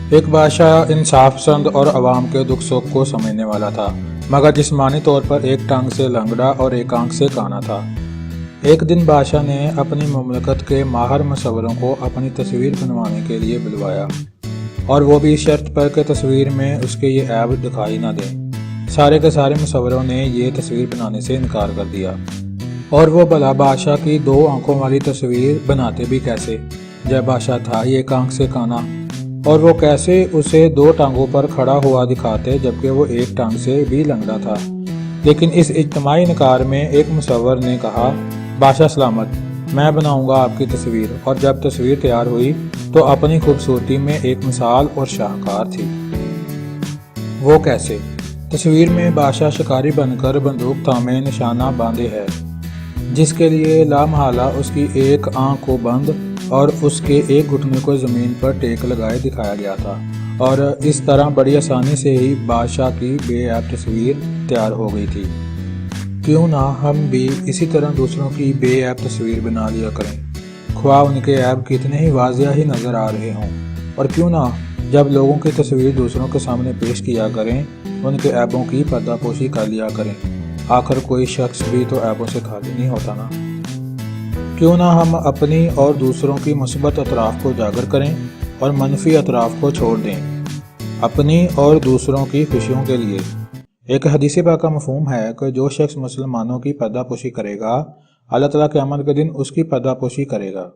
ایک بادشاہ انصاف پسند اور عوام کے دکھ سکھ کو سمجھنے والا تھا، مگر جسمانی طور پر ایک ٹانگ سے لنگڑا اور ایک آنکھ سے کانا تھا۔ ایک دن بادشاہ نے اپنی مملکت کے ماہر مصوروں کو اپنی تصویر بنوانے کے لیے بلوایا، اور وہ بھی اس شرط پر کہ تصویر میں اس کے یہ عیب دکھائی نہ دیں۔ سارے کے سارے مصوروں نے یہ تصویر بنانے سے انکار کر دیا، اور وہ بھلا بادشاہ کی 2 آنکھوں والی تصویر بناتے بھی کیسے، جب بادشاہ تھا ہی ایک آنکھ سے کانا؟ اور وہ کیسے اسے 2 ٹانگوں پر کھڑا ہوا دکھاتے جبکہ وہ ایک ٹانگ سے بھی لنگڑا تھا؟ لیکن اس اجتماعی انکار میں ایک مصور نے کہا، بادشاہ سلامت، میں بناؤں گا آپ کی تصویر۔ اور جب تصویر تیار ہوئی تو اپنی خوبصورتی میں ایک مثال اور شاہکار تھی۔ وہ کیسے؟ تصویر میں بادشاہ شکاری بن کر بندوق تھامے نشانہ باندھے ہے، جس کے لیے لامحالہ اس کی ایک آنکھ کو بند اور اس کے ایک گھٹنے کو زمین پر ٹیک لگائے دکھایا گیا تھا، اور اس طرح بڑی آسانی سے ہی بادشاہ کی بے عیب تصویر تیار ہو گئی تھی۔ کیوں نہ ہم بھی اسی طرح دوسروں کی بے عیب تصویر بنا لیا کریں، خواہ ان کے عیب کتنے ہی واضح ہی نظر آ رہے ہوں، اور کیوں نہ جب لوگوں کی تصویر دوسروں کے سامنے پیش کیا کریں ان کے عیبوں کی پردہ پوشی کر لیا کریں۔ آخر کوئی شخص بھی تو عیبوں سے خالی نہیں ہوتا نا۔ کیوں نہ ہم اپنی اور دوسروں کی مثبت اطراف کو اجاگر کریں اور منفی اطراف کو چھوڑ دیں، اپنی اور دوسروں کی خوشیوں کے لیے۔ ایک حدیث پاک کا مفہوم ہے کہ جو شخص مسلمانوں کی پردہ پوشی کرے گا، اللہ تعالیٰ قیامت کے دن اس کی پردہ پوشی کرے گا۔